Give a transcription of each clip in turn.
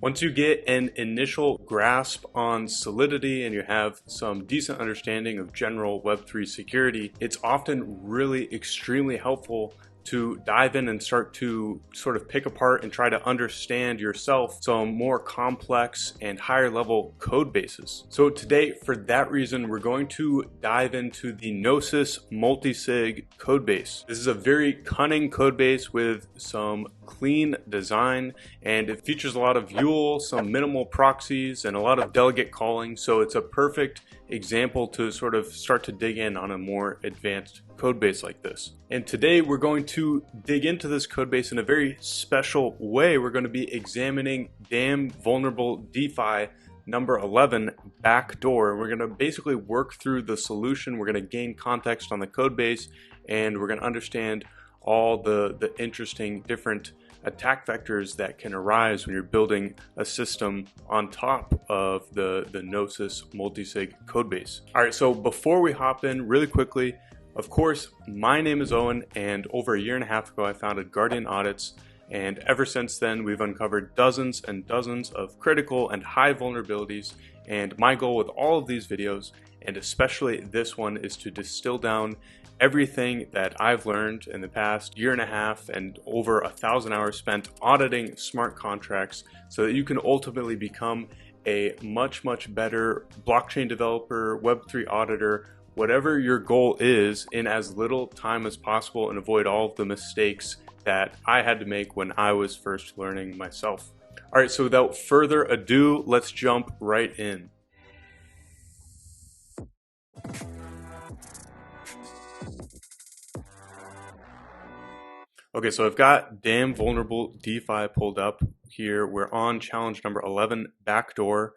Once you get an initial grasp on Solidity and you have some decent understanding of general Web3 security, it's often really extremely helpful to dive in and start to sort of pick apart and try to understand yourself some more complex and higher level code bases. So today, for that reason, we're going to dive into the Gnosis multi-sig code base. This is a very cunning code base with some clean design, and it features a lot of UL, some minimal proxies, and a lot of delegate calling. So it's a perfect example to sort of start to dig in on a more advanced code base like this. And today we're going to dig into this code base in a very special way. We're going to be examining damn vulnerable DeFi number 11 backdoor. We're going to basically work through the solution. We're going to gain context on the code base, and we're going to understand all the interesting different attack vectors that can arise when you're building a system on top of the Gnosis multisig codebase. All right, so before we hop in really quickly, of course, my name is Owen, and over a year and a half ago, I founded Guardian Audits, and ever since then, we've uncovered dozens and dozens of critical and high vulnerabilities, and my goal with all of these videos, and especially this one, is to distill down everything that I've learned in the past year and a half and over 1,000 hours spent auditing smart contracts so that you can ultimately become a much better blockchain developer, Web3 auditor, whatever your goal is, in as little time as possible, and avoid all of the mistakes that I had to make when I was first learning myself. All right, so without further ado, let's jump right in. Okay, so I've got damn vulnerable DeFi pulled up here. We're on challenge number 11, backdoor,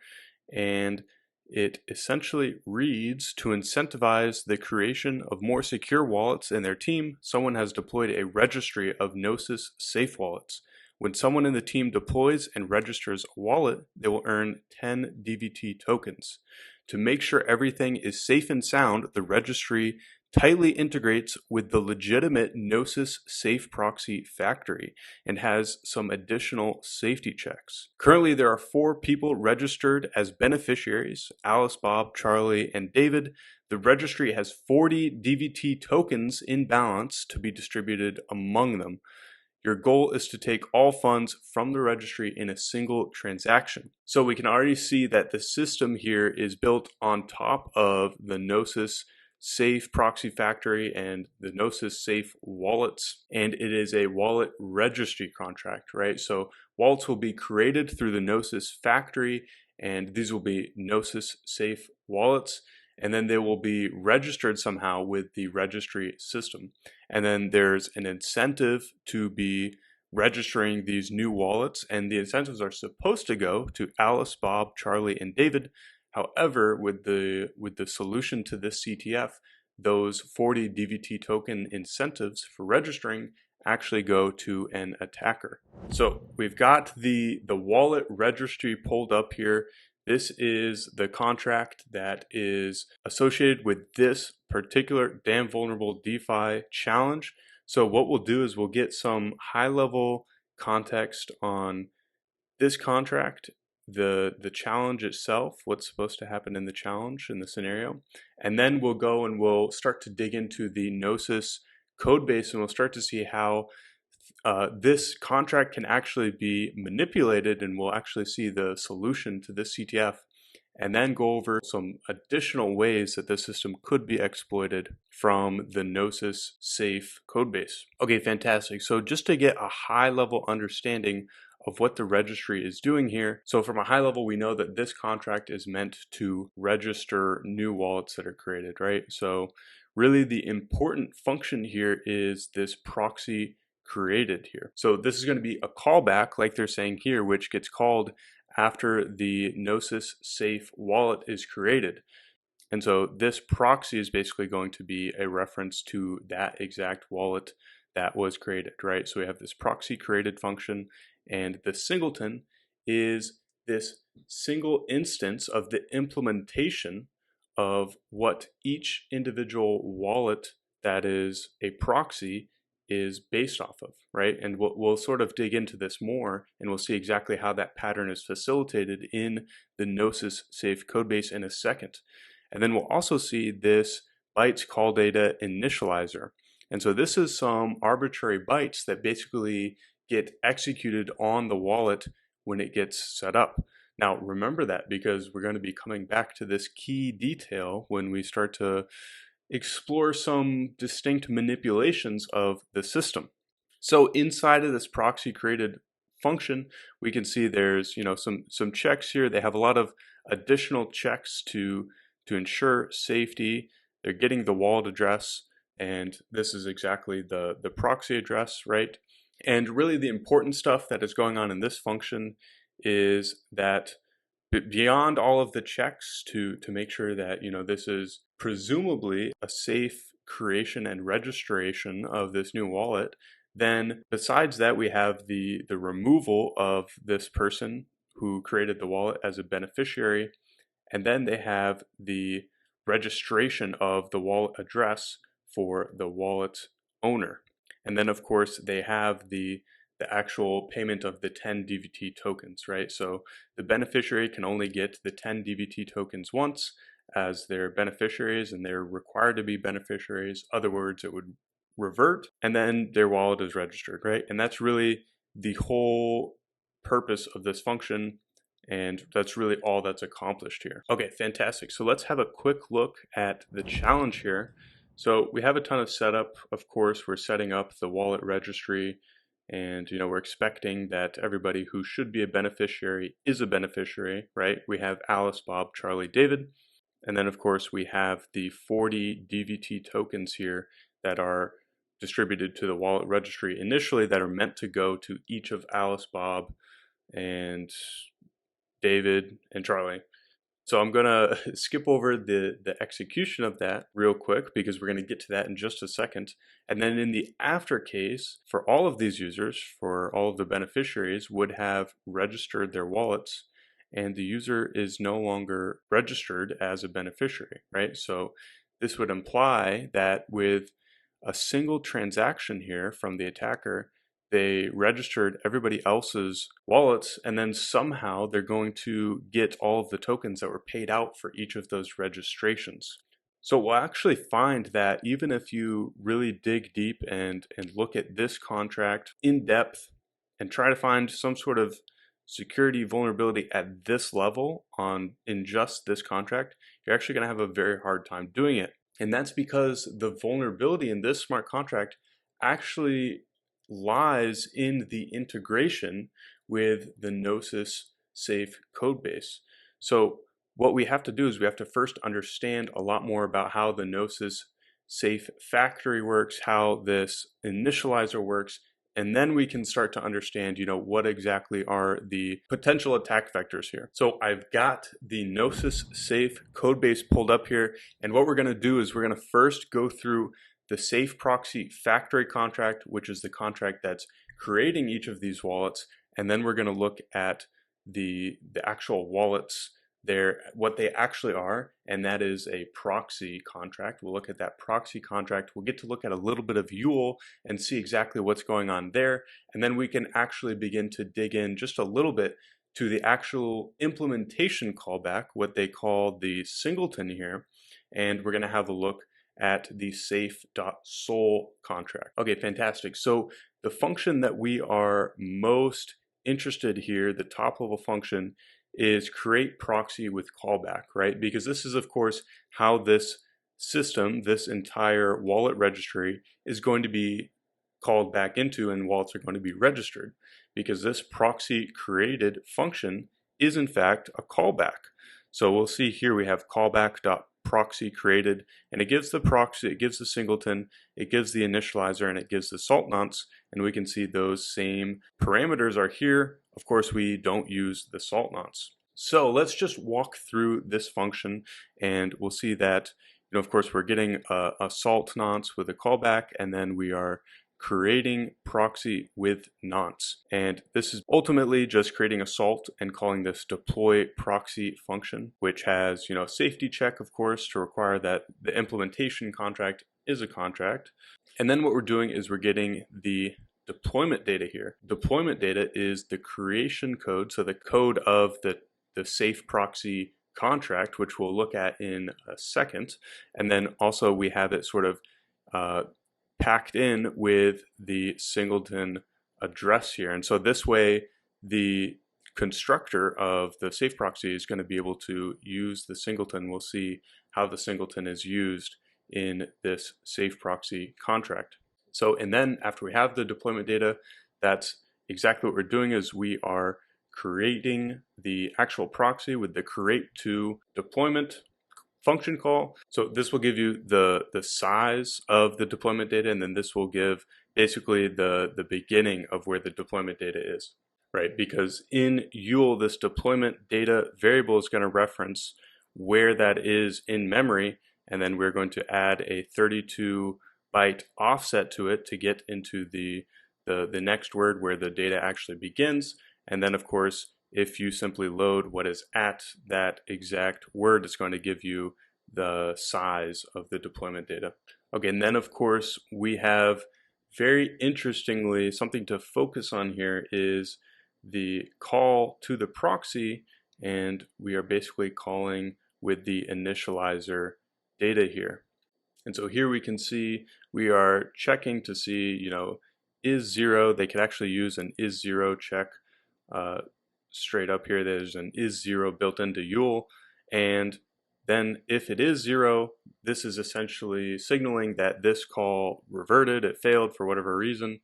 and it essentially reads, to incentivize the creation of more secure wallets in their team, someone has deployed a registry of Gnosis safe wallets. When someone in the team deploys and registers a wallet, they will earn 10 DVT tokens. To make sure everything is safe and sound, the registry tightly integrates with the legitimate Gnosis safe proxy factory and has some additional safety checks. Currently, there are 4 people registered as beneficiaries: Alice, Bob, Charlie, and David. The registry has 40 DVT tokens in balance to be distributed among them. Your goal is to take all funds from the registry in a single transaction. So we can already see that the system here is built on top of the Gnosis safe proxy factory and the Gnosis safe wallets, and it is a wallet registry contract, right? So wallets will be created through the Gnosis factory, and these will be Gnosis safe wallets, and then they will be registered somehow with the registry system. And then there's an incentive to be registering these new wallets, and the incentives are supposed to go to Alice, Bob, Charlie, and David. However, with the solution to this CTF, those 40 DVT token incentives for registering actually go to an attacker. So we've got the wallet registry pulled up here. This is the contract that is associated with this particular damn vulnerable DeFi challenge. So what we'll do is we'll get some high level context on this contract, the challenge itself, what's supposed to happen in the challenge, in the scenario, and then we'll go and we'll start to dig into the Gnosis code base, and we'll start to see how this contract can actually be manipulated, and we'll actually see the solution to this CTF, and then go over some additional ways that the system could be exploited from the Gnosis safe codebase. Okay, fantastic. So just to get a high level understanding of what the registry is doing here. So from a high level, we know that this contract is meant to register new wallets that are created, right? So really the important function here is this proxy created here. So this is going to be a callback, like they're saying here, which gets called after the Gnosis safe wallet is created. And so this proxy is basically going to be a reference to that exact wallet that was created, right? So we have this proxy created function, and the singleton is this single instance of the implementation of what each individual wallet that is a proxy is based off of, right? And we'll sort of dig into this more, and we'll see exactly how that pattern is facilitated in the Gnosis safe codebase in a second. And then we'll also see this bytes call data initializer. And so this is some arbitrary bytes that basically get executed on the wallet when it gets set up. Now remember that, because we're going to be coming back to this key detail when we start to explore some distinct manipulations of the system. So inside of this proxy created function, we can see there's some checks here. They have a lot of additional checks to ensure safety. They're getting the wallet address, and this is exactly the proxy address, right? And really the important stuff that is going on in this function is that beyond all of the checks to make sure that this is presumably a safe creation and registration of this new wallet, then besides that we have the removal of this person who created the wallet as a beneficiary, and then they have the registration of the wallet address for the wallet owner. And then of course they have the actual payment of the 10 DVT tokens, right? So the beneficiary can only get the 10 DVT tokens once as their beneficiaries, and they're required to be beneficiaries. Other words, it would revert, and then their wallet is registered, right? And that's really the whole purpose of this function, and that's really all that's accomplished here. Okay, fantastic. So let's have a quick look at the challenge here. So we have a ton of setup. Of course, we're setting up the wallet registry, and we're expecting that everybody who should be a beneficiary is a beneficiary, right? We have Alice, Bob, Charlie, David. And then of course we have the 40 DVT tokens here that are distributed to the wallet registry initially, that are meant to go to each of Alice, Bob, and David, and Charlie. So I'm gonna skip over the execution of that real quick, because we're gonna get to that in just a second. And then in the after case, for all of these users, for all of the beneficiaries, would have registered their wallets, and the user is no longer registered as a beneficiary, right? So this would imply that with a single transaction here from the attacker, they registered everybody else's wallets, and then somehow they're going to get all of the tokens that were paid out for each of those registrations. So we'll actually find that even if you really dig deep and look at this contract in depth and try to find some sort of security vulnerability at this level in just this contract, you're actually going to have a very hard time doing it. And that's because the vulnerability in this smart contract actually lies in the integration with the Gnosis safe codebase. So what we have to do is we have to first understand a lot more about how the Gnosis safe factory works, how this initializer works, and then we can start to understand, what exactly are the potential attack vectors here. So I've got the Gnosis safe codebase pulled up here, and what we're going to do is we're going to first go through the safe proxy factory contract, which is the contract that's creating each of these wallets, and then we're going to look at the actual wallets there, what they actually are, and that is a proxy contract. We'll look at that proxy contract. We'll get to look at a little bit of EUL and see exactly what's going on there, and then we can actually begin to dig in just a little bit to the actual implementation callback, what they call the singleton here, and we're going to have a look at the safe.sol contract. Okay, fantastic. So the function that we are most interested here, the top level function, is create proxy with callback, right? Because this is of course how this system, this entire wallet registry, is going to be called back into, and wallets are going to be registered, because this proxy created function is in fact a callback. So we'll see here we have callback.proxy created, and it gives the proxy, it gives the singleton, it gives the initializer, and it gives the salt nonce, and we can see those same parameters are here. Of course, we don't use the salt nonce. So let's just walk through this function, and we'll see that, of course, we're getting a salt nonce with a callback, and then we are creating proxy with nonce. And this is ultimately just creating a salt and calling this deploy proxy function, which has, a safety check, of course, to require that the implementation contract is a contract. And then what we're doing is we're getting the deployment data here. Deployment data is the creation code, so the code of the safe proxy contract, which we'll look at in a second. And then also we have it sort of packed in with the singleton address here. And so this way, the constructor of the safe proxy is going to be able to use the singleton. We'll see how the singleton is used in this safe proxy contract. So, and then after we have the deployment data, that's exactly what we're doing is we are creating the actual proxy with the create to deployment function call. So this will give you the size of the deployment data, and then this will give basically the beginning of where the deployment data is, right? Because in Yule, this deployment data variable is going to reference where that is in memory, and then we're going to add a 32 byte offset to it to get into the next word where the data actually begins. And then of course, if you simply load what is at that exact word, it's going to give you the size of the deployment data. Okay, and then of course we have, very interestingly, something to focus on here is the call to the proxy, and we are basically calling with the initializer data here. And so here we can see we are checking to see, is zero. They could actually use an is zero check straight up here. There's an is zero built into Yule. And then if it is zero, this is essentially signaling that this call reverted, it failed for whatever reason,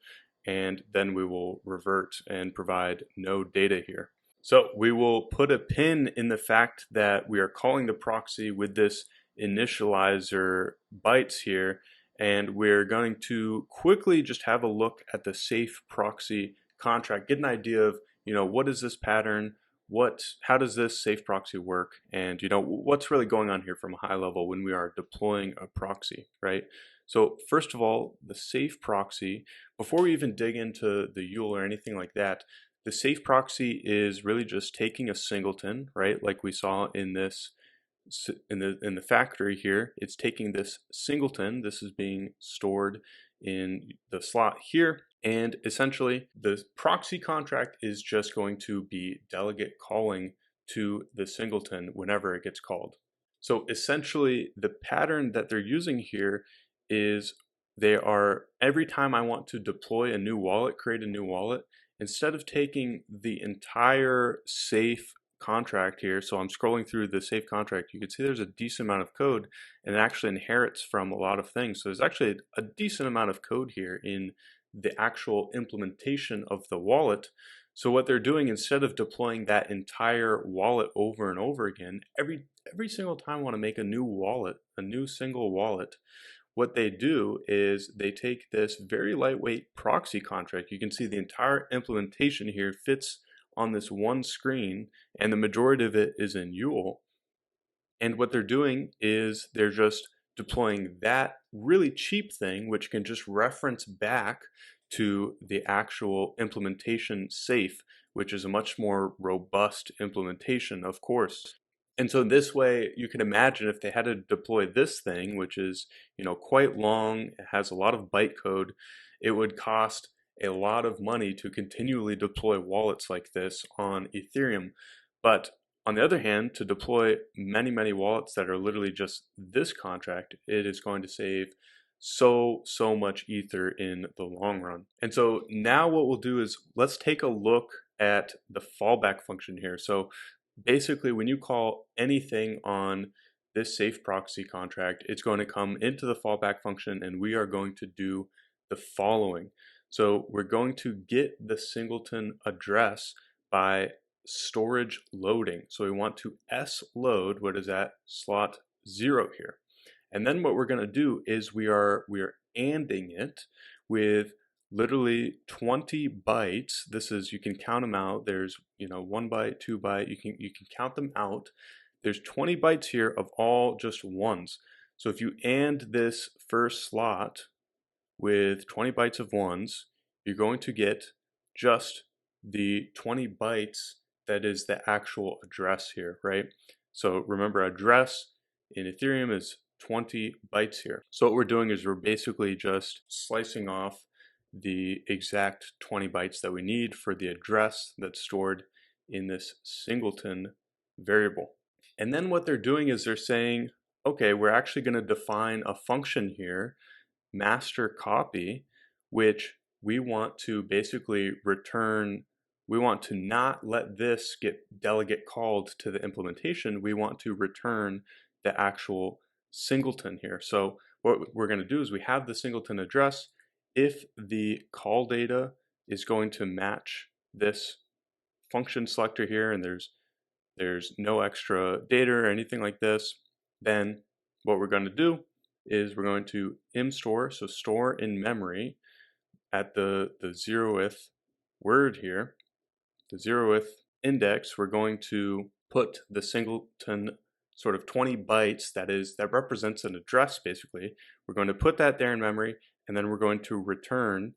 and then we will revert and provide no data here. So we will put a pin in the fact that we are calling the proxy with this initializer bytes here, and we're going to quickly just have a look at the safe proxy contract, get an idea of, what is this pattern, how does this safe proxy work, and what's really going on here from a high level when we are deploying a proxy, right? So first of all, the safe proxy, before we even dig into the Yule or anything like that, the safe proxy is really just taking a singleton, right? Like we saw in this, in the factory here, it's taking this singleton. This is being stored in the slot here, and essentially the proxy contract is just going to be delegate calling to the singleton whenever it gets called. So essentially the pattern that they're using here is they are, every time I want to deploy a new wallet, create a new wallet, instead of taking the entire safe contract here, so I'm scrolling through the safe contract, you can see there's a decent amount of code, and it actually inherits from a lot of things. So there's actually a decent amount of code here in the actual implementation of the wallet. So what they're doing, instead of deploying that entire wallet over and over again, every single time I want to make a new wallet, a new single wallet, what they do is they take this very lightweight proxy contract. You can see the entire implementation here fits on this one screen, and the majority of it is in Yule. And what they're doing is they're just deploying that really cheap thing, which can just reference back to the actual implementation safe, which is a much more robust implementation, of course. And so this way, you can imagine if they had to deploy this thing, which is, quite long, it has a lot of bytecode, it would cost a lot of money to continually deploy wallets like this on Ethereum. But on the other hand, to deploy many, many wallets that are literally just this contract, it is going to save so much Ether in the long run. And so now what we'll do is let's take a look at the fallback function here. So basically, when you call anything on this safe proxy contract, it's going to come into the fallback function, and we are going to do the following. So we're going to get the singleton address by storage loading. So we want to S-load what is at slot 0 here. And then what we're going to do is we are ANDing it with literally 20 bytes. This is, you can count them out. There's 1 byte, 2 byte. You can count them out. There's 20 bytes here of all just ones. So if you AND this first slot with 20 bytes of ones, you're going to get just the 20 bytes that is the actual address here, right? So remember, address in Ethereum is 20 bytes here. So what we're doing is we're basically just slicing off the exact 20 bytes that we need for the address that's stored in this singleton variable. And then what they're doing is they're saying, okay, we're actually going to define a function here, master copy, which we want to basically return. We want to not let this get delegate called to the implementation. We want to return the actual singleton here. So what we're going to do is we have the singleton address. If the call data is going to match this function selector here, and there's no extra data or anything like this, then what we're going to do is we're going to store, so store in memory at the 0th word here, the 0th index, we're going to put the singleton sort of 20 bytes that represents an address basically. We're going to put that there in memory, and then we're going to return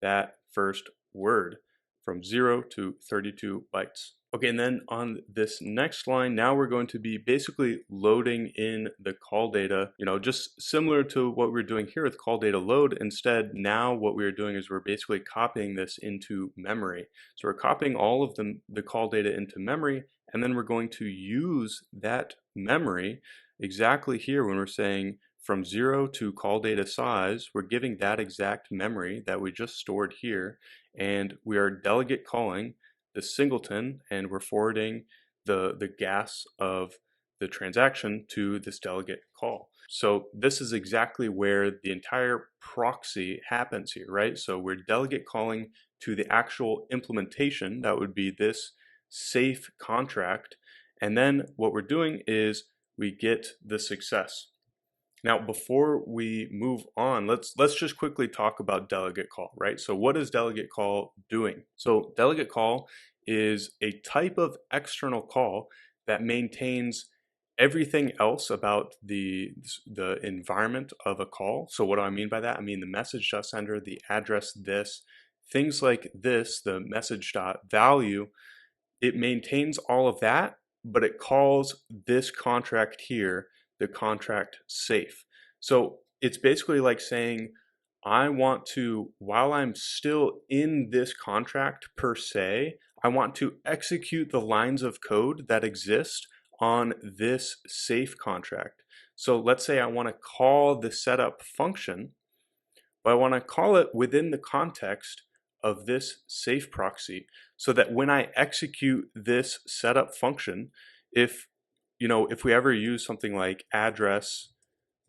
that first word from 0 to 32 bytes. Okay, and then on this next line, now we're going to be basically loading in the call data, just similar to what we're doing here with call data load. Instead, now what we're doing is we're basically copying this into memory. So we're copying all of the call data into memory, and then we're going to use that memory exactly here when we're saying from 0 to call data size, we're giving that exact memory that we just stored here, and we are delegate calling the singleton, and we're forwarding the gas of the transaction to this delegate call. So this is exactly where the entire proxy happens here, right? So we're delegate calling to the actual implementation, that would be this safe contract, and then what we're doing is we get the success. Now, before we move on, let's just quickly talk about delegate call, right? So what is delegate call doing? So delegate call is a type of external call that maintains everything else about the environment of a call. So what do I mean by that? I mean the message sender, the address this, things like this, the message.value. It maintains all of that, but it calls this contract here the contract safe. So it's basically like saying, I want to, while I'm still in this contract per se, I want to execute the lines of code that exist on this safe contract. So let's say I want to call the setup function, but I want to call it within the context of this safe proxy, so that when I execute this setup function, if we ever use something like address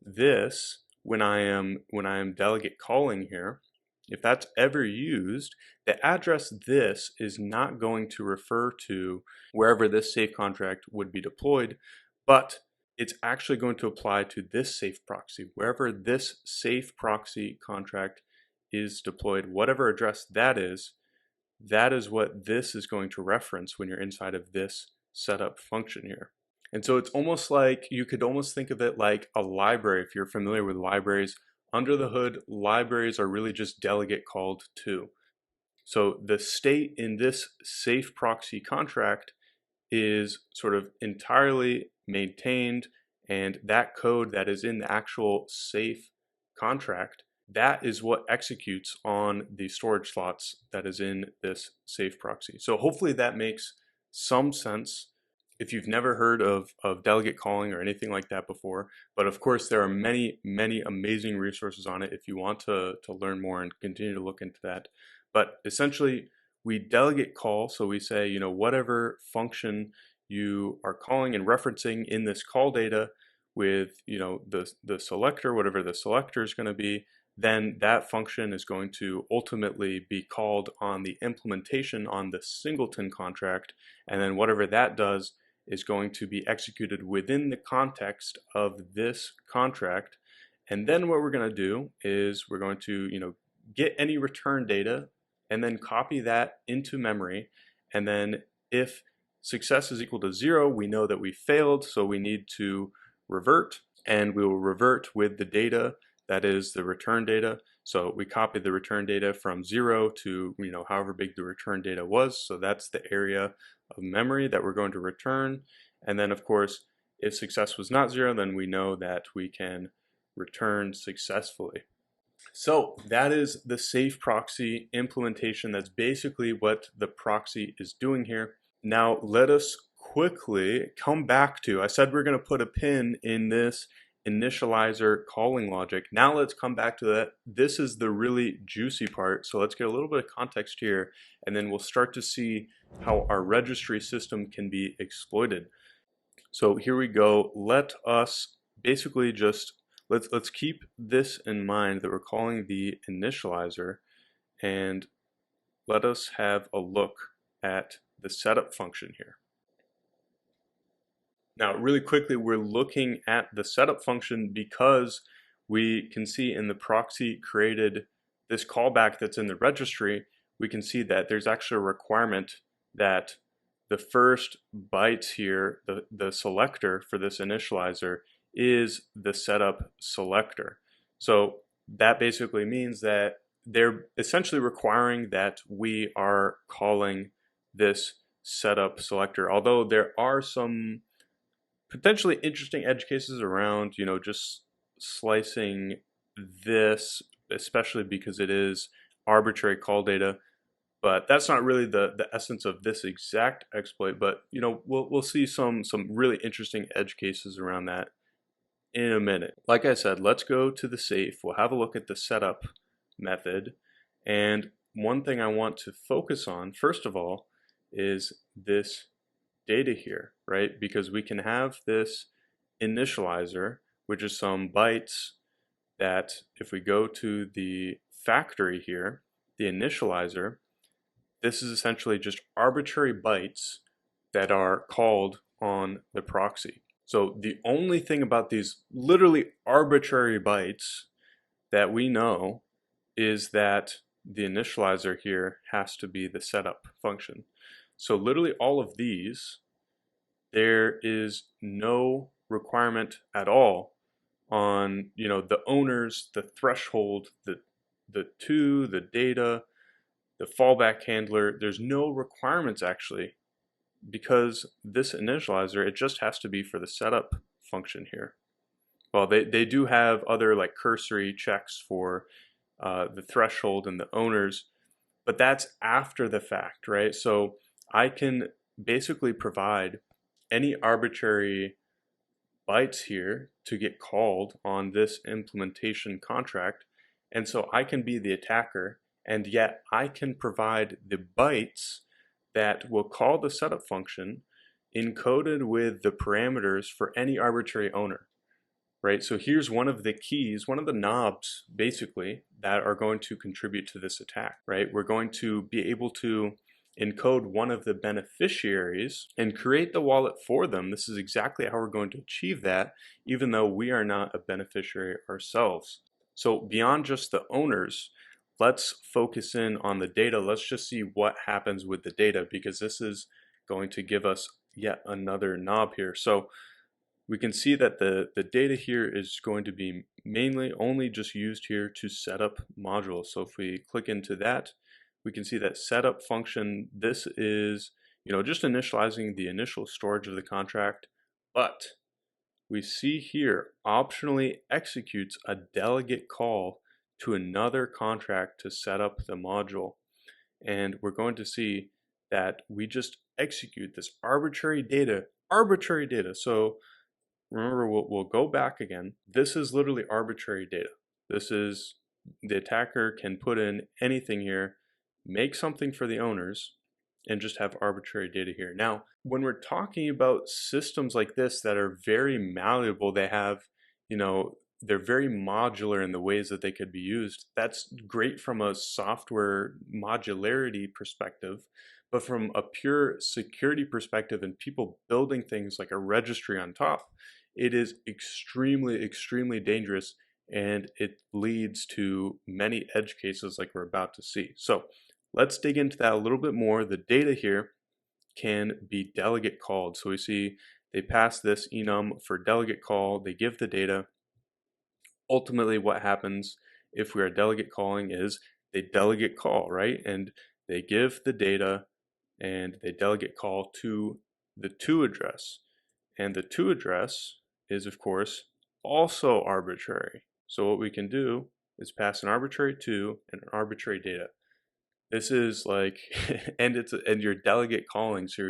this when I am delegate calling here, if that's ever used, the address this is not going to refer to wherever this safe contract would be deployed, but it's actually going to apply to this safe proxy. Wherever this safe proxy contract is deployed, whatever address that is what this is going to reference when you're inside of this setup function here. And so it's almost like, you could almost think of it like a library. If you're familiar with libraries, under the hood, libraries are really just delegate called to. So the state in this safe proxy contract is sort of entirely maintained, and that code that is in the actual safe contract, that is what executes on the storage slots that is in this safe proxy. So hopefully that makes some sense if you've never heard of delegate calling or anything like that before. But of course, there are many, many amazing resources on it if you want to learn more and continue to look into that. But essentially, we delegate call, so we say, whatever function you are calling and referencing in this call data with, the selector, whatever the selector is going to be, then that function is going to ultimately be called on the implementation on the singleton contract, and then whatever that does is going to be executed within the context of this contract. And then what we're going to do is we're going to, get any return data and then copy that into memory. And then if success is equal to 0, we know that we failed, so we need to revert, and we will revert with the data that is the return data. So we copy the return data from 0 to, however big the return data was. So that's the area of memory that we're going to return. And then of course, If success was not 0, then we know that we can return successfully. So that is the safe proxy implementation. That's basically what the proxy is doing here. Now let us quickly come back to, I said we're going to put a pin in this initializer calling logic. Now let's come back to that. This is the really juicy part. So let's get a little bit of context here, and then we'll start to see how our registry system can be exploited. So here we go. Let us basically just, let's keep this in mind that we're calling the initializer, and let us have a look at the setup function here. Now, really quickly, we're looking at the setup function because we can see in the proxy created this callback that's in the registry, we can see that there's actually a requirement that the first bytes here, the selector for this initializer, is the setup selector. So that basically means that they're essentially requiring that we are calling this setup selector. Although there are some potentially interesting edge cases around, just slicing this, especially because it is arbitrary call data. But that's not really the essence of this exact exploit. But we'll see some really interesting edge cases around that in a minute. Like I said, let's go to the safe. We'll have a look at the setup method. And one thing I want to focus on, first of all, is this data here, right? Because we can have this initializer, which is some bytes that if we go to the factory here, the initializer, this is essentially just arbitrary bytes that are called on the proxy. So the only thing about these literally arbitrary bytes that we know is that the initializer here has to be the setup function. So literally all of these, there is no requirement at all on the owners, the threshold, the to, the data, the fallback handler. There's no requirements actually, because this initializer, it just has to be for the setup function here. Well, they do have other like cursory checks for the threshold and the owners, but that's after the fact, right? So I can basically provide any arbitrary bytes here to get called on this implementation contract. And so I can be the attacker, and yet I can provide the bytes that will call the setup function encoded with the parameters for any arbitrary owner, right? So here's one of the keys, one of the knobs basically that are going to contribute to this attack, right? We're going to be able to encode one of the beneficiaries and create the wallet for them. This is exactly how we're going to achieve that, even though we are not a beneficiary ourselves. So beyond just the owners, let's focus in on the data. Let's just see what happens with the data, because this is going to give us yet another knob here. So we can see that the data here is going to be mainly only just used here to set up modules. So if we click into that, we can see that setup function, this is just initializing the initial storage of the contract, but we see here optionally executes a delegate call to another contract to set up the module. And we're going to see that we just execute this arbitrary data. So remember, we'll go back again. This is literally arbitrary data. This is, the attacker can put in anything here, make something for the owners, and just have arbitrary data here. Now, when we're talking about systems like this that are very malleable, they have, they're very modular in the ways that they could be used. That's great from a software modularity perspective, but from a pure security perspective and people building things like a registry on top, it is extremely, extremely dangerous, and it leads to many edge cases like we're about to see. So let's dig into that a little bit more. The data here can be delegate called. So we see they pass this enum for delegate call, they give the data. Ultimately, what happens if we are delegate calling is they delegate call, right? And they give the data and they delegate call to the to address. And the to address is, of course, also arbitrary. So what we can do is pass an arbitrary to and an arbitrary data. This is like, and you're delegate calling, so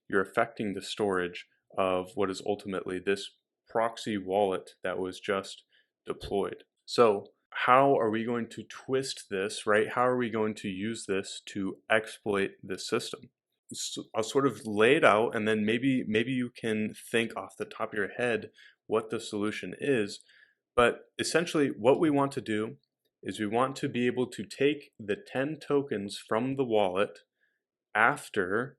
you're affecting the storage of what is ultimately this proxy wallet that was just deployed. So how are we going to twist this, right? How are we going to use this to exploit the system? So I'll sort of lay it out, and then maybe you can think off the top of your head what the solution is. But essentially what we want to do is we want to be able to take the 10 tokens from the wallet after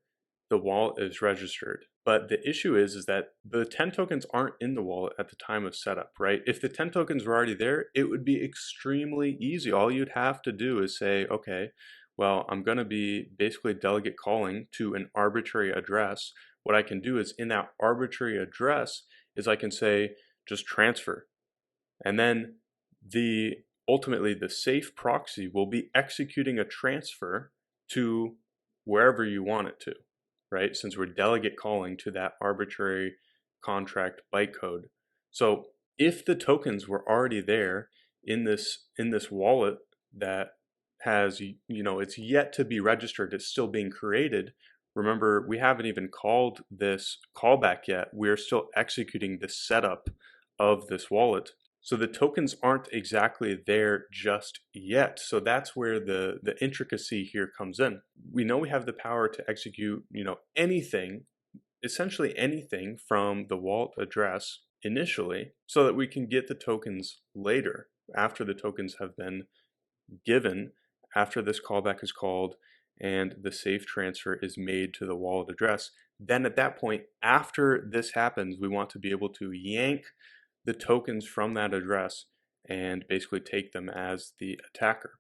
the wallet is registered. But the issue is that the 10 tokens aren't in the wallet at the time of setup, right? If the 10 tokens were already there, it would be extremely easy. All you'd have to do is say, okay, well, I'm going to be basically delegate calling to an arbitrary address. What I can do is in that arbitrary address is I can say just transfer. And then ultimately the safe proxy will be executing a transfer to wherever you want it to, right? Since we're delegate calling to that arbitrary contract bytecode. So if the tokens were already there in this wallet that has, it's yet to be registered, it's still being created. Remember, we haven't even called this callback yet. We're still executing the setup of this wallet. So the tokens aren't exactly there just yet. So that's where the intricacy here comes in. We know we have the power to execute, anything, essentially anything from the wallet address initially, so that we can get the tokens later after the tokens have been given, after this callback is called and the safe transfer is made to the wallet address. Then at that point, after this happens, we want to be able to yank the tokens from that address and basically take them as the attacker.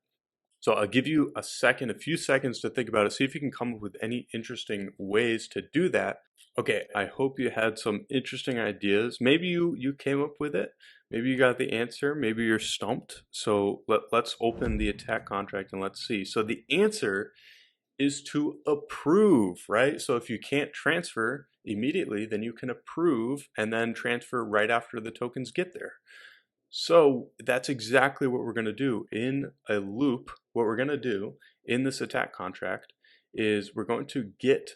So I'll give you a few seconds to think about it, see if you can come up with any interesting ways to do that. Okay, I hope you had some interesting ideas. Maybe you came up with it. Maybe you got the answer. Maybe you're stumped. So let's open the attack contract and let's see. So the answer is to approve, right? So if you can't transfer immediately, then you can approve and then transfer right after the tokens get there. So that's exactly what we're going to do in a loop. What we're going to do in this attack contract is we're going to get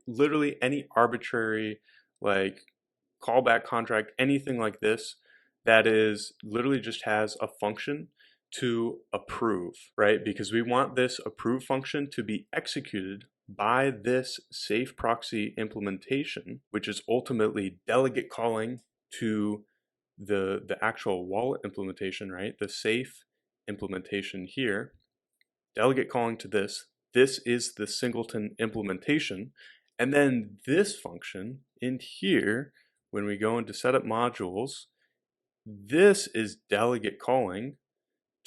literally any arbitrary like callback contract, anything like this that is literally just has a function to approve, right? Because we want this approve function to be executed by this safe proxy implementation, which is ultimately delegate calling to the actual wallet implementation, right? The safe implementation here, delegate calling to this. This is the singleton implementation. And then this function in here, when we go into setup modules, this is delegate calling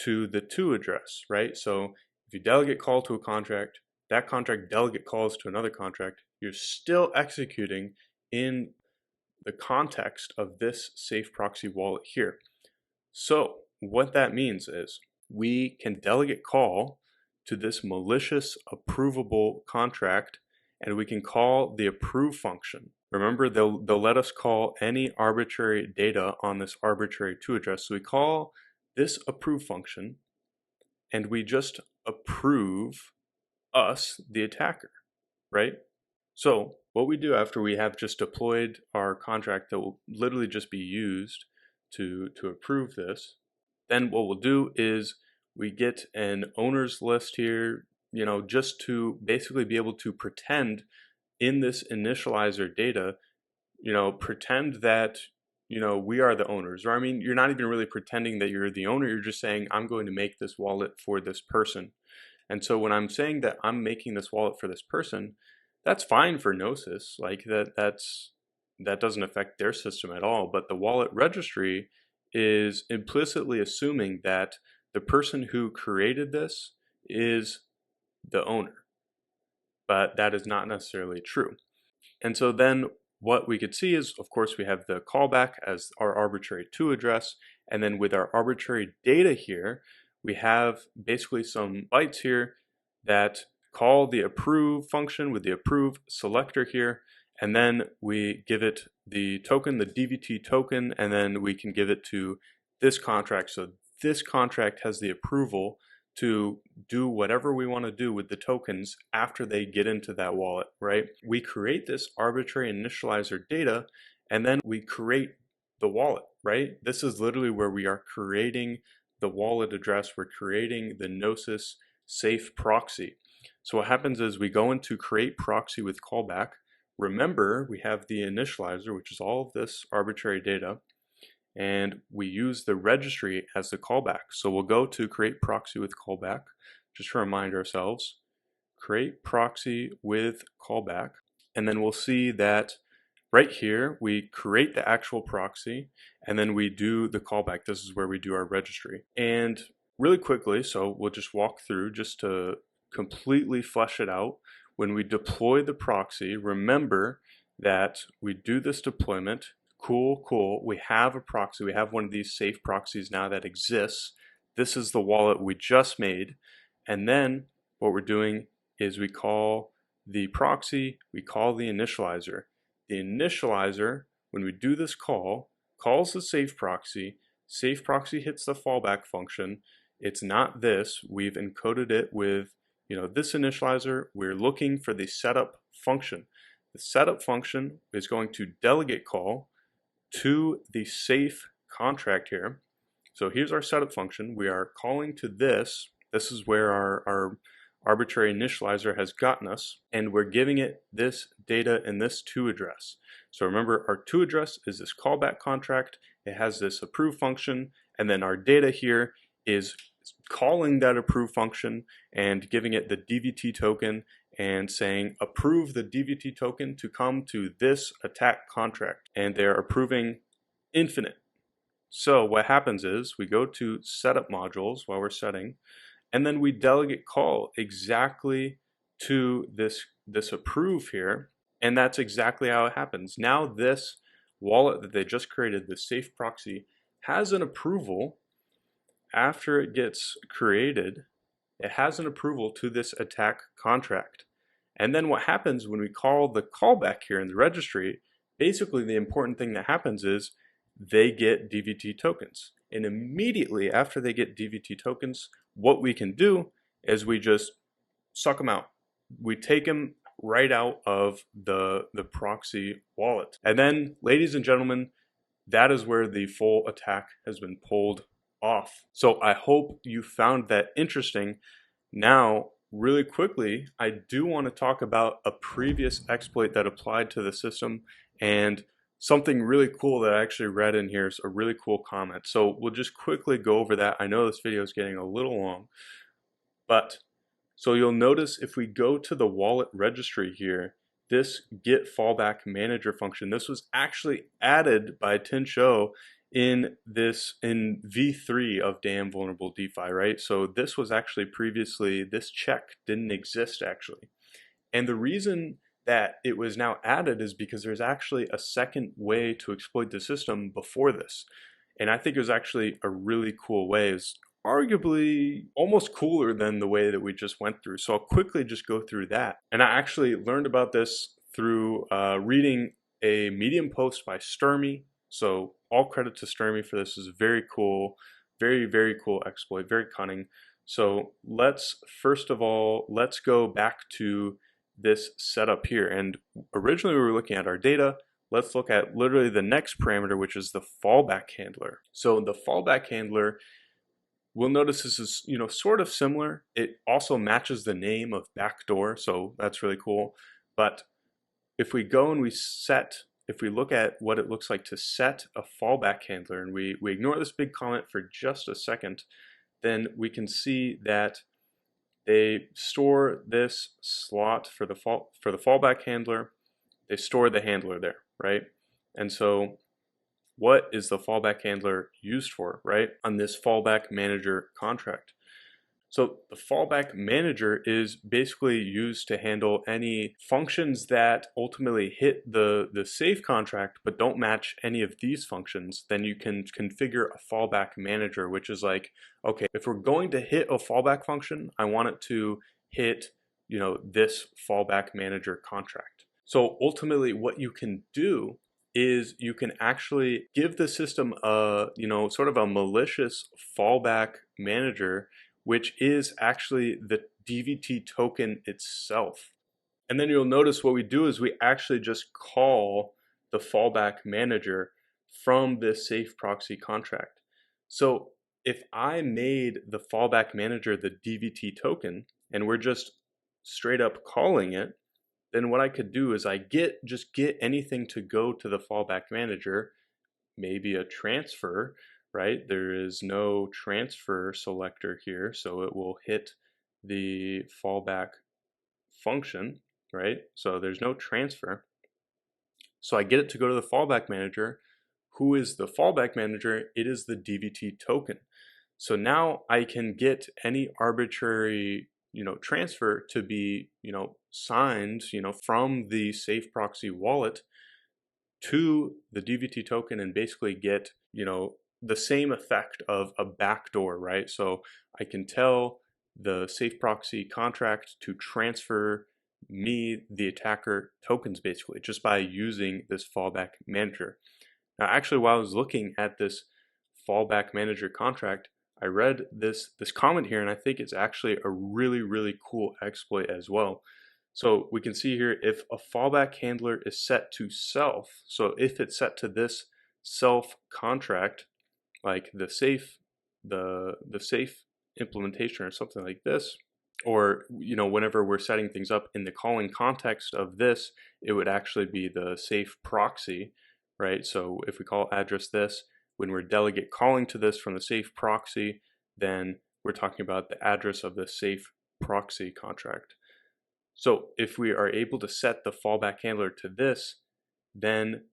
to the to address, right? So if you delegate call to a contract, that contract delegate calls to another contract, you're still executing in the context of this safe proxy wallet here. So what that means is we can delegate call to this malicious approvable contract, and we can call the approve function. Remember, they'll let us call any arbitrary data on this arbitrary to address. So we call this approve function, and we just approve us, the attacker, right? So what we do after we have just deployed our contract that will literally just be used to approve this, then what we'll do is we get an owner's list here, just to basically be able to pretend in this initializer data, pretend that, we are the owners. Or I mean, you're not even really pretending that you're the owner. You're just saying, I'm going to make this wallet for this person. And so when I'm saying that I'm making this wallet for this person, that's fine for Gnosis. Like that doesn't affect their system at all. But the wallet registry is implicitly assuming that the person who created this is the owner. But that is not necessarily true. And so then what we could see is, of course, we have the callback as our arbitrary to address. And then with our arbitrary data here, we have basically some bytes here that call the approve function with the approve selector here. and then we give it the token, the DVT token, and then we can give it to this contract. So this contract has the approval to do whatever we want to do with the tokens after they get into that wallet, right? We create this arbitrary initializer data, and then we create the wallet, right? This is literally where we are creating the wallet address. We're creating the Gnosis safe proxy. So what happens is we go into create proxy with callback. Remember, we have the initializer, which is all of this arbitrary data, and we use the registry as the callback. So we'll go to create proxy with callback, just to remind ourselves, create proxy with callback, and then we'll see that right here, we create the actual proxy, and then we do the callback. This is where we do our registry. And really quickly, so we'll just walk through just to completely flesh it out. When we deploy the proxy, remember that we do this deployment. Cool. We have a proxy. We have one of these safe proxies now that exists. This is the wallet we just made. And then what we're doing is we call the proxy, we call the initializer. The initializer, when we do this call, calls the safe proxy hits the fallback function. It's not this. We've encoded it with, this initializer. We're looking for the setup function. The setup function is going to delegate call to the safe contract here. So here's our setup function. We are calling to this. This is where our arbitrary initializer has gotten us, and we're giving it this data and this to address. So remember, our to address is this callback contract. It has this approve function, and then our data here is calling that approve function and giving it the DVT token and saying approve the DVT token to come to this attack contract, and they're approving infinite. So what happens is we go to setup modules while we're setting, and then we delegate call exactly to this approve here, and that's exactly how it happens. Now this wallet that they just created, the safe proxy, has an approval after it gets created. It has an approval to this attack contract. And then what happens when we call the callback here in the registry, basically the important thing that happens is they get DVT tokens. And immediately after they get DVT tokens, what we can do is we just suck them out. We take them right out of the proxy wallet. And then, ladies and gentlemen, that is where the full attack has been pulled off. So I hope you found that interesting. Now, really quickly, I do want to talk about a previous exploit that applied to the system, and something really cool that I actually read in here is a really cool comment. So we'll just quickly go over that. I know this video is getting a little long, but so you'll notice if we go to the wallet registry here, this get fallback manager function, this was actually added by Tinsho in V3 of Damn Vulnerable DeFi, right? So this was actually previously, this check didn't exist actually. And the reason that it was now added is because there's actually a second way to exploit the system before this. And I think it was actually a really cool way. It's arguably almost cooler than the way that we just went through. So I'll quickly just go through that. And I actually learned about this through reading a Medium post by Sturmy. So all credit to Sturmy for this. Is very cool, very cool exploit, very cunning. So first of all, let's go back to this setup here. And originally we were looking at our data. Let's look at literally the next parameter, which is the fallback handler. So the fallback handler, we'll notice this is, sort of similar. It also matches the name of backdoor, so that's really cool. But if we go and if we look at what it looks like to set a fallback handler, and we ignore this big comment for just a second, then we can see that they store this slot for the fallback handler. They store the handler there, right? And so what is the fallback handler used for, right, on this fallback manager contract? So the fallback manager is basically used to handle any functions that ultimately hit the safe contract but don't match any of these functions. Then you can configure a fallback manager, which is like, okay, if we're going to hit a fallback function, I want it to hit, this fallback manager contract. So ultimately what you can do is you can actually give the system a, sort of a malicious fallback manager, which is actually the DVT token itself. And then you'll notice what we do is we actually just call the fallback manager from this safe proxy contract. So if I made the fallback manager the DVT token and we're just straight up calling it, then what I could do is just get anything to go to the fallback manager, maybe a transfer, right? There is no transfer selector here, so it will hit the fallback function, right? So there's no transfer. So I get it to go to the fallback manager. Who is the fallback manager? It is the DVT token. So now I can get any arbitrary, transfer to be, signed, from the safe proxy wallet to the DVT token and basically get, the same effect of a backdoor, right? So I can tell the safe proxy contract to transfer me, the attacker, tokens basically just by using this fallback manager. Now, actually, while I was looking at this fallback manager contract, I read this comment here, and I think it's actually a really, really cool exploit as well. So we can see here if a fallback handler is set to self, so if it's set to this self contract, like the safe implementation or something like this, or whenever we're setting things up in the calling context of this, it would actually be the safe proxy, right? So if we call address this, when we're delegate calling to this from the safe proxy, then we're talking about the address of the safe proxy contract. So if we are able to set the fallback handler to this, then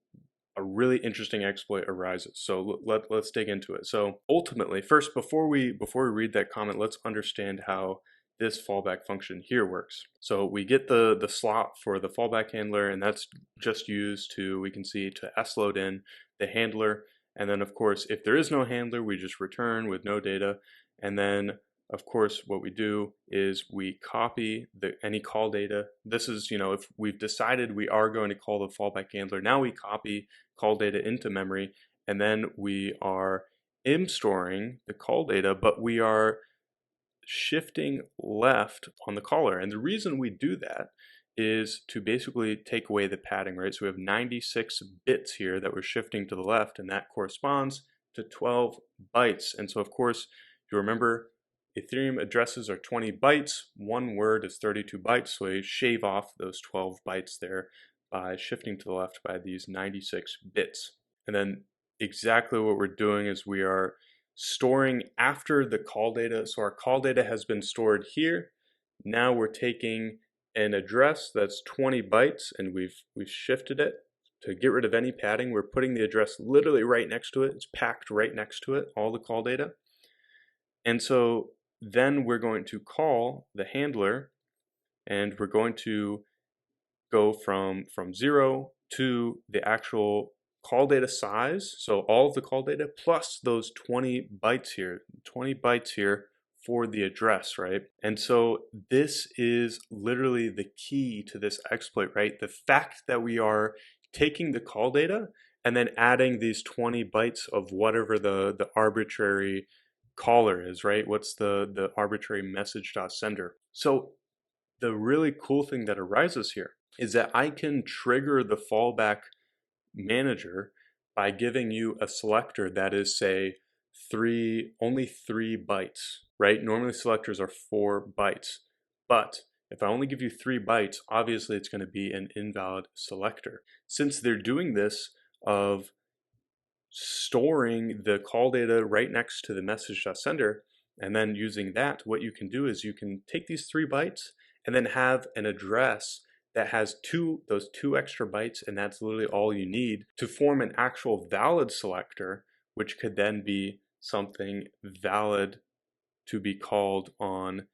a really interesting exploit arises. So let's dig into it. So ultimately, first, before we read that comment, let's understand how this fallback function here works. So we get the slot for the fallback handler, and that's just used to, we can see, to sload in the handler. And then of course, if there is no handler, we just return with no data. And then of course, what we do is we copy any call data. This is, if we've decided we are going to call the fallback handler, now we copy call data into memory, and then we are storing the call data, but we are shifting left on the caller. And the reason we do that is to basically take away the padding, right? So we have 96 bits here that we're shifting to the left, and that corresponds to 12 bytes. And so of course, you remember Ethereum addresses are 20 bytes, one word is 32 bytes, so we shave off those 12 bytes there by shifting to the left by these 96 bits. And then exactly what we're doing is we are storing after the call data. So our call data has been stored here. Now we're taking an address that's 20 bytes and we've shifted it to get rid of any padding. We're putting the address literally right next to it. It's packed right next to it, all the call data. And so then we're going to call the handler, and we're going to go from 0 to the actual call data size. So all of the call data plus those 20 bytes here for the address, right? And so this is literally the key to this exploit, right? The fact that we are taking the call data and then adding these 20 bytes of whatever the arbitrary caller is, right? What's the arbitrary message.sender. So the really cool thing that arises here is that I can trigger the fallback manager by giving you a selector that is, say, only 3 bytes, right? Normally selectors are 4 bytes, but if I only give you 3 bytes, obviously it's going to be an invalid selector. Since they're doing this of storing the call data right next to the message.sender, and then using that, what you can do is you can take these 3 bytes and then have an address that has those two extra bytes, and that's literally all you need to form an actual valid selector, which could then be something valid to be called on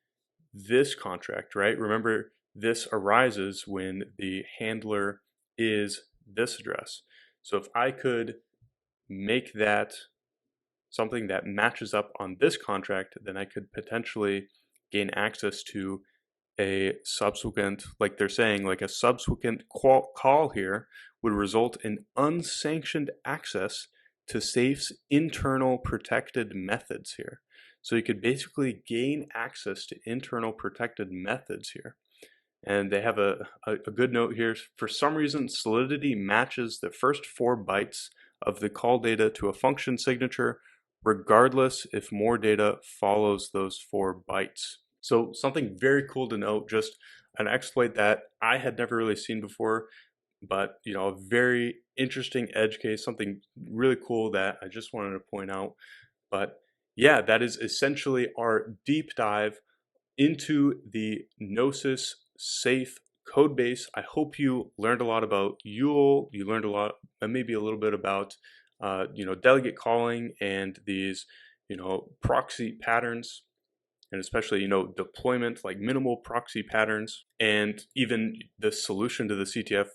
this contract, right? Remember, this arises when the handler is this address. So if I could make that something that matches up on this contract, then I could potentially gain access to a subsequent, like they're saying, like a subsequent call here would result in unsanctioned access to Safe's internal protected methods here. So you could basically gain access to internal protected methods here. And they have a good note here. For some reason, Solidity matches the first 4 bytes of the call data to a function signature, regardless if more data follows those 4 bytes. So something very cool to note, just an exploit that I had never really seen before, but a very interesting edge case, something really cool that I just wanted to point out. But yeah, that is essentially our deep dive into the Gnosis Safe code base. I hope you learned a lot about Yule. You learned a lot, maybe a little bit about, delegate calling and these, proxy patterns, and especially, deployment, like minimal proxy patterns, and even the solution to the CTF.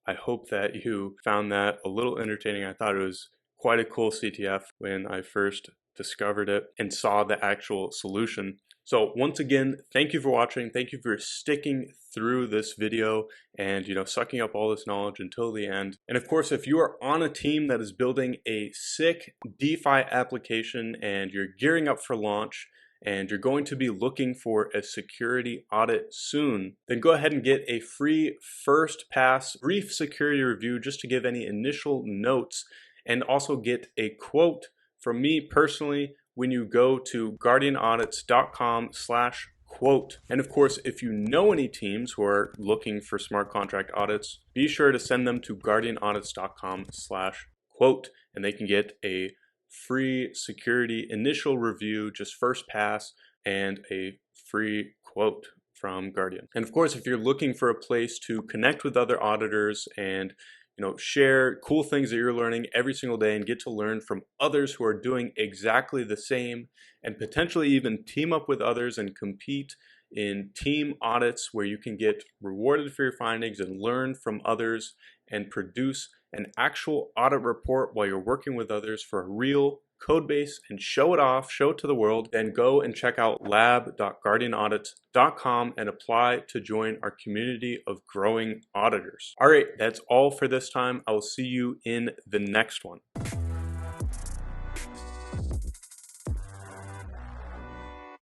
I hope that you found that a little entertaining. I thought it was quite a cool CTF when I first discovered it and saw the actual solution. So once again, thank you for watching. Thank you for sticking through this video and sucking up all this knowledge until the end. And of course, if you are on a team that is building a sick DeFi application and you're gearing up for launch, and you're going to be looking for a security audit soon, then go ahead and get a free first pass brief security review just to give any initial notes, and also get a quote from me personally when you go to guardianaudits.com/quote. And of course, if you know any teams who are looking for smart contract audits, be sure to send them to guardianaudits.com/quote, and they can get a free security initial review, just first pass, and a free quote from Guardian. And of course, if you're looking for a place to connect with other auditors and share cool things that you're learning every single day and get to learn from others who are doing exactly the same, and potentially even team up with others and compete in team audits where you can get rewarded for your findings and learn from others and produce an actual audit report while you're working with others for a real code base and show it off, show it to the world, then go and check out lab.guardianaudits.com and apply to join our community of growing auditors. All right, that's all for this time. I will see you in the next one.